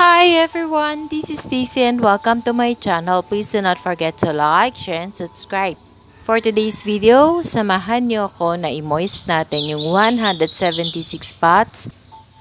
Hi everyone, this is Stacy and welcome to my channel. Please do not forget to like, share, and subscribe. For today's video, samahan niyo ako na i-moist natin yung 176 pots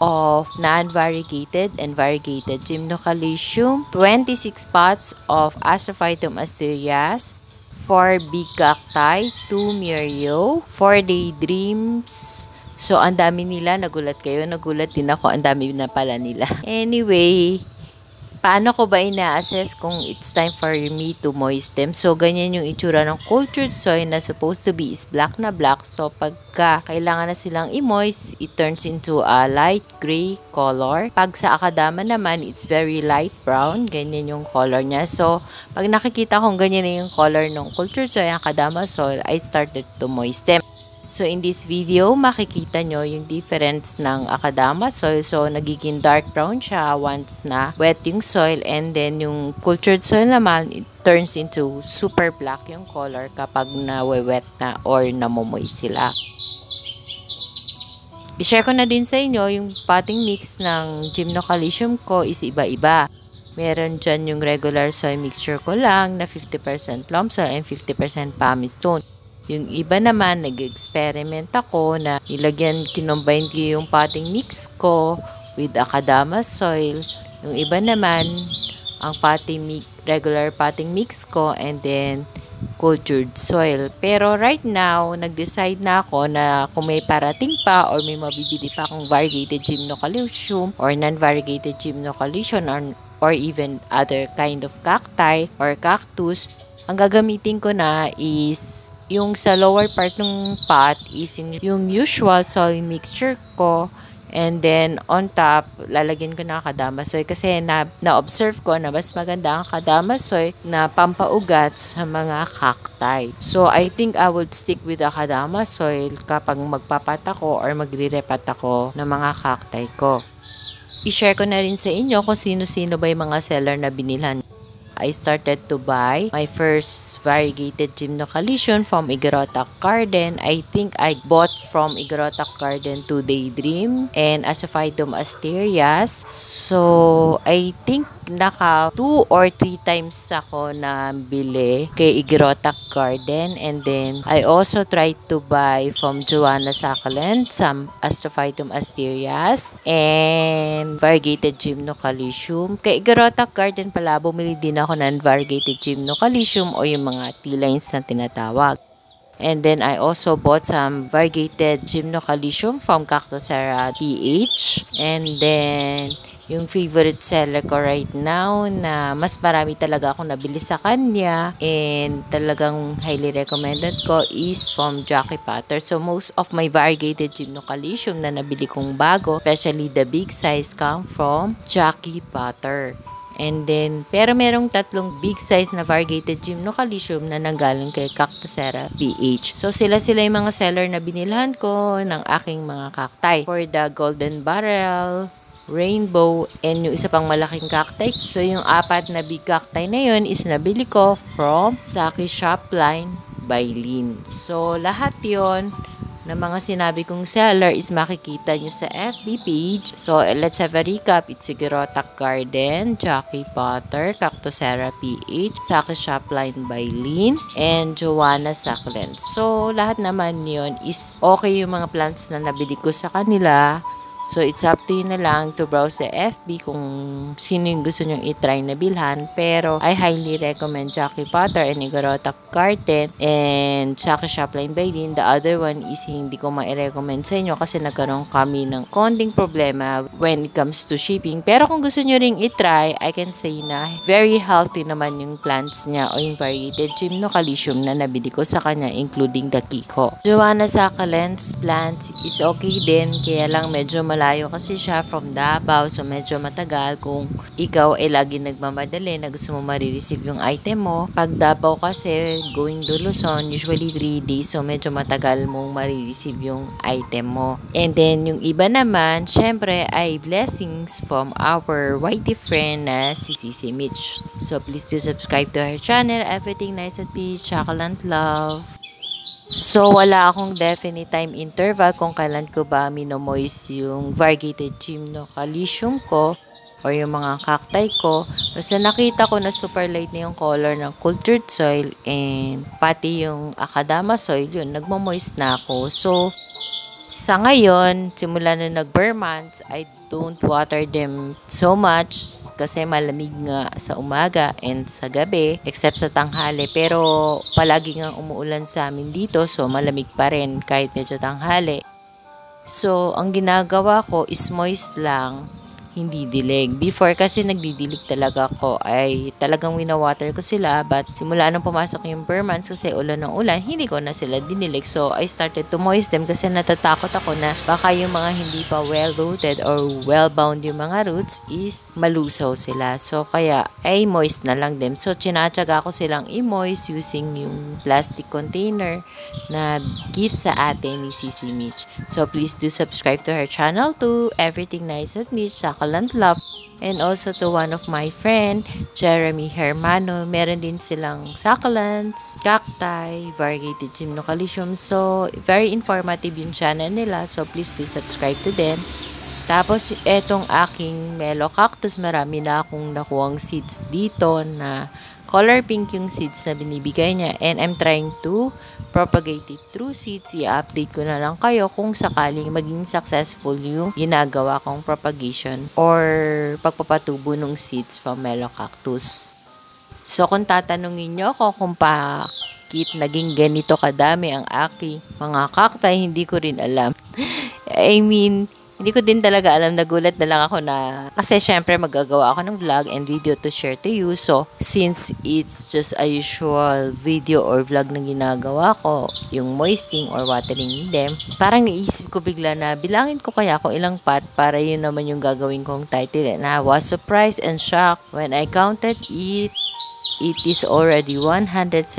of non-variegated and variegated Gymnocalcium, 26 pots of Astrophytum asterias, 4 big cacti, 2 Mirio, 4 daydreams. So, ang dami nila. Nagulat kayo. Nagulat din ako. Ang dami na pala nila. Anyway, paano ko ba ina-assess kung it's time for me to moist them? So, ganyan yung itsura ng cultured soil na supposed to be is black na black. So, pagka kailangan na silang i-moist, it turns into a light gray color. Pag sa akadama naman, it's very light brown. Ganyan yung color niya. So, pag nakikita kong ganyan na yung color ng cultured soil, akadama soil, I started to moist them. So, in this video, makikita nyo yung difference ng akadama soil. So, nagiging dark brown siya once na wet yung soil. And then, yung cultured soil naman, it turns into super black yung color kapag na-wet na or namomoist sila. I-share ko na din sa inyo yung potting mix ng Gymnocalcium ko is iba-iba. Meron dyan yung regular soil mixture ko lang na 50% loam soil and 50% pumice stone. Yung iba naman, nag-experiment ako na kinombine ko yung potting mix ko with akadama soil. Yung iba naman, ang regular potting mix ko and then cultured soil. Pero right now, nag-decide na ako na kung may parating pa or may mabibili pa akong variegated Gymnocalcium or non-variegated Gymnocalcium or even other kind of cacti or cactus, ang gagamitin ko na is yung sa lower part ng pot is yung usual soil mixture ko, and then on top lalagyan ko na akadama soil kasi na-observe ko na mas maganda ang akadama soil na pampaugat sa mga cacti. So I think I would stick with akadama soil kapag magpapat ako or magre-repat ako ng mga cacti ko. I-share ko na rin sa inyo kung sino-sino ba yung mga seller na binilhan. I started to buy my first variegated Gymnocalcium from Igorotac Garden. I think I bought from Igorotac Garden 2 Daydream and Astrophytum asterias. So, I think naka 2 or 3 times ako na bili kay Igorotac Garden. And then, I also tried to buy from Joanna Succulent some Astrophytum asterias and variegated Gymnocalcium. Kay Igorotac Garden pala, bumili din ako ng variegated Gymnocalcium o yung mga T-lines na tinatawag. And then, I also bought some variegated Gymnocalcium from Cactosera PH. And then, yung favorite seller ko right now na mas marami talaga akong nabili sa kanya and talagang highly recommended ko is from Jackie Potter. So, most of my variegated Gymnocalcium na nabili kong bago, especially the big size, come from Jackie Potter. And then, pero merong 3 big size na variegated Gymnocalcium na nanggaling kay Cactosera PH. So, sila yung mga seller na binilhan ko ng aking mga cacti. For the golden barrel, rainbow, and yung isa pang malaking cacti. So, yung 4 na big cacti na yun is nabili ko from Saki Shopline by Lynn. So, lahat yon na mga sinabi kong seller is makikita nyo sa FB page. So, let's have a recap. It's Igorotac Garden, Jackie Potter, Cactosera PH, Saki Shopline by Lynn, and Joanna Succulent. So, lahat naman yon is okay yung mga plants na nabili ko sa kanila. So, it's up to you na lang to browse sa FB kung sino yung gusto nyong itry na bilhan. Pero, I highly recommend Jackie Potter and Igorotac Garden and Saki Shopline by Lynn. The other one is hindi ko ma-recommend sa inyo kasi nagkaroon kami ng konting problema when it comes to shipping. Pero kung gusto nyo ring itry, I can say na very healthy naman yung plants niya o yung variegated Gymnocalcium na nabili ko sa kanya, including the Kiko. Joanna Succulent's plants is okay din, kaya lang medyo malayo kasi siya from Davao, so medyo matagal kung ikaw ay lagi nagmamadali na gusto mo marireceive yung item mo. Pag Davao kasi going to Luzon, usually 3 days, so medyo matagal mong marireceive yung item mo. And then yung iba naman, syempre ay blessings from our whitey friend na si Sisi Mitch. So please do subscribe to her channel. Everything nice at peace, chocolate love. So, wala akong definite time interval kung kailan ko ba minomoist yung variegated Gymnocalcium ko. or yung mga cacti ko. Basta nakita ko na super light na yung color ng cultured soil and pati yung akadama soil, yun, nagmamoist na ako. So, sa ngayon, simula na nag-bare months, I don't water them so much kasi malamig nga sa umaga and sa gabi, except sa tanghali. Pero palagi nga umuulan sa amin dito, so malamig pa rin kahit medyo tanghali. So, ang ginagawa ko is moist lang, hindi dilig. Before kasi nagdidilig talaga ako ay talagang winawater ko sila, but simula nung pumasok yung bare months kasi ulan ng ulan, hindi ko na sila dinilig. So, I started to moist them kasi natatakot ako na baka yung mga hindi pa well-rooted or well-bound yung mga roots is malusaw sila. So, kaya ay moist na lang them. So, tinatsaga ko silang i-moist using yung plastic container na gift sa atin ni Sisi Mitch. So, please do subscribe to her channel too, Everything Nice at Mitch, Succulent Love, and also to one of my friend, Jeremy Hermano. Meron din silang succulents, cacti, variegated gymnocalycium. So, very informative yung channel nila. So, please do subscribe to them. Tapos, etong aking Mellow Cactus, marami na akong nakuwang seeds dito na color pink yung seeds na binibigay niya, and I'm trying to propagate it through seeds. I-update ko na lang kayo kung sakaling maging successful yung ginagawa kong propagation or pagpapatubo ng seeds from Mellow Cactus. So, kung tatanungin nyo ako kung bakit naging ganito kadami ang aking mga cacti, hindi ko rin alam. I mean, hindi ko din talaga alam, nagulat na lang ako na kasi syempre magagawa ako ng vlog and video to share to you. So, since it's just a usual video or vlog na ginagawa ko, yung moisting or watering them, parang naisip ko bigla na bilangin ko kaya kung ilang pot para yun naman yung gagawin kong title. And I was surprised and shocked when I counted it. It is already 176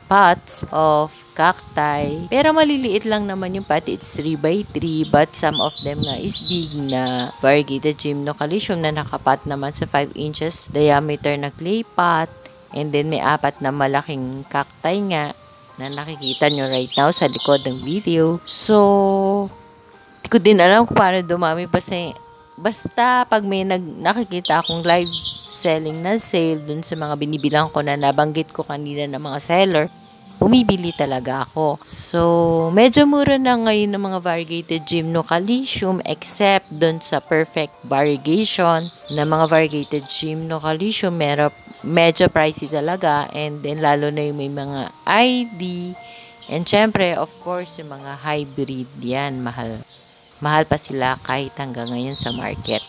pots of cacti. Pero maliliit lang naman yung pot. It's 3x3, but some of them nga is big na variegated gymnocalycium na nakapat naman sa 5 inches diameter na clay pot. And then may 4 na malaking cacti nga na nakikita nyo right now sa likod ng video. So, di ko din alam kung paano dumami basta pag may nakikita akong live selling na sale dun sa mga binibilang ko na nabanggit ko kanina ng mga seller, bumibili talaga ako. So, medyo mura na ngayon ng mga variegated gymnocalycium except dun sa perfect variegation na mga variegated gymnocalycium, medyo pricey talaga, and then lalo na yung may mga ID, and syempre, of course, yung mga hybrid yan, mahal. Mahal pa sila kahit hanggang ngayon sa market.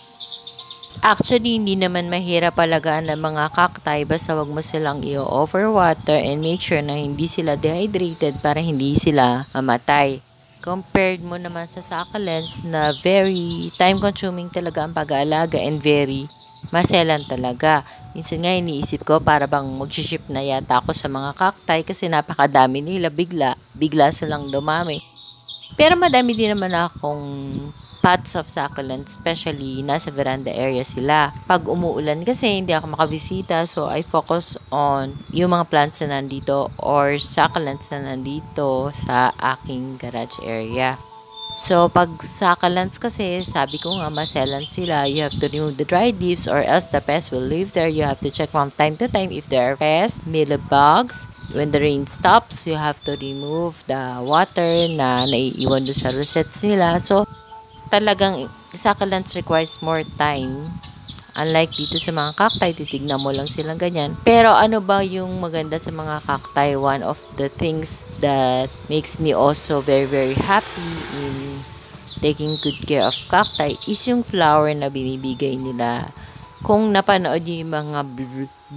Actually, hindi naman mahirap alagaan ng mga cacti, basta wag mo silang i-overwater and make sure na hindi sila dehydrated para hindi sila mamatay. Compared mo naman sa succulents na very time-consuming talaga ang pag-aalaga and very maselan talaga. Minsan nga iniisip ko para bang mag-ship na yata ako sa mga cacti kasi napakadami nila, bigla silang dumami. Pero madami din naman akong pots of succulents, especially nasa veranda area sila. Pag umuulan kasi hindi ako makabisita, so I focus on yung mga plants na nandito or succulents na nandito sa aking garage area. So, pag succulents kasi, sabi ko nga, maselan sila. You have to remove the dried leaves or else the pests will live there. You have to check from time to time if there are pests, mealybugs. When the rain stops, you have to remove the water na naiiwan doon sa rosettes nila. So, talagang succulents requires more time. Unlike dito sa mga cacti, titignan mo lang silang ganyan. Pero ano ba yung maganda sa mga cacti? One of the things that makes me also very, very happy in taking good care of cacti is yung flower na binibigay nila. Kung napanood niyo yung mga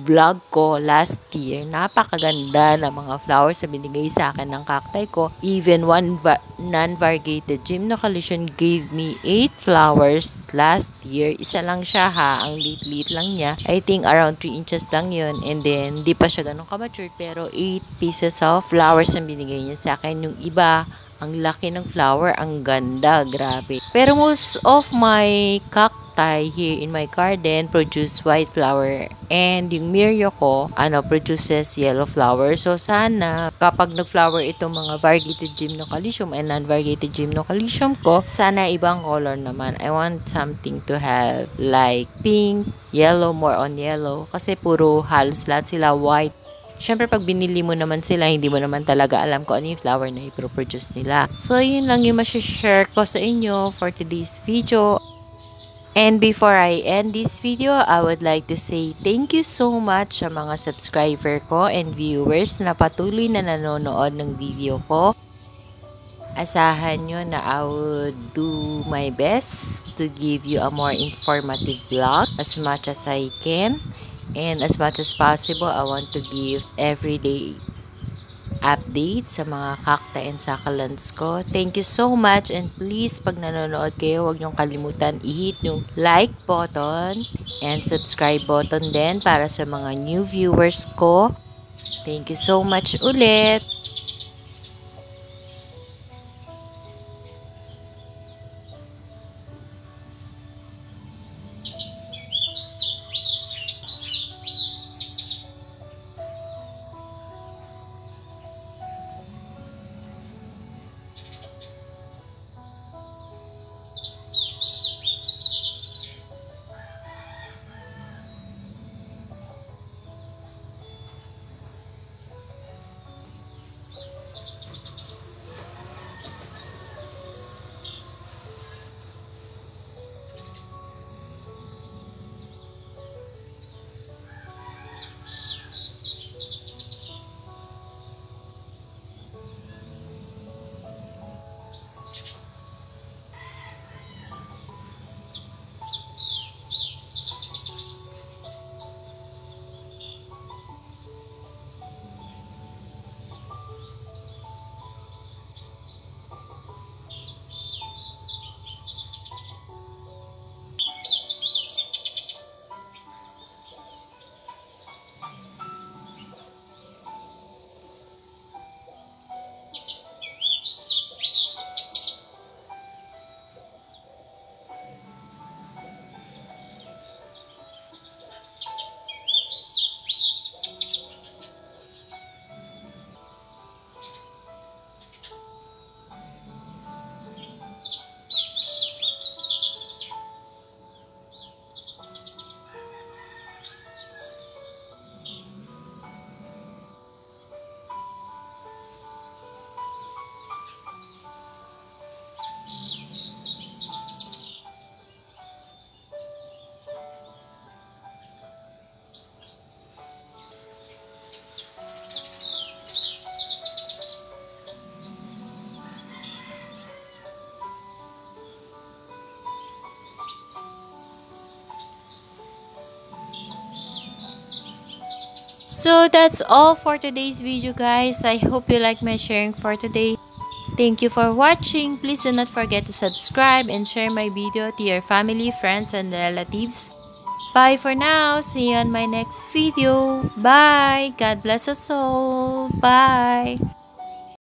vlog ko last year, napakaganda ng mga flowers na binigay sa akin ng cacti ko. Even one non-variegated gymnocalycium gave me 8 flowers last year. Isa lang siya ha, ang liit-liit lang niya. I think around 3 inches lang yun. And then, di pa siya ganun ka-matured, pero 8 pieces of flowers ang binigay niya sa akin. Yung iba Ang laki ng flower, ang ganda, grabe. Pero most of my cacti here in my garden produce white flower. And yung Mirio ko, produces yellow flower. So sana, kapag nag-flower itong mga variegated gymnocalycium and non-variegated gymnocalycium ko, sana ibang color naman. I want something to have like pink, yellow, more on yellow. Kasi puro halos lahat sila white. Siyempre, pag binili mo naman sila, hindi mo naman talaga alam kung ano yung flower na i-produce nila. So, yun lang yung share ko sa inyo for today's video. And before I end this video, I would like to say thank you so much sa mga subscriber ko and viewers na patuloy na nanonood ng video ko. Asahan nyo na I would do my best to give you a more informative vlog as much as I can. And as much as possible, I want to give everyday updates sa mga cacti and succulents ko. Thank you so much, and please pag nanonood kayo, huwag niyong kalimutan i-hit yung like button and subscribe button din para sa mga new viewers ko. Thank you so much ulit! So that's all for today's video, guys. I hope you like my sharing for today. Thank you for watching. Please do not forget to subscribe and share my video to your family, friends, and relatives. Bye for now. See you on my next video. Bye. God bless us all. Bye.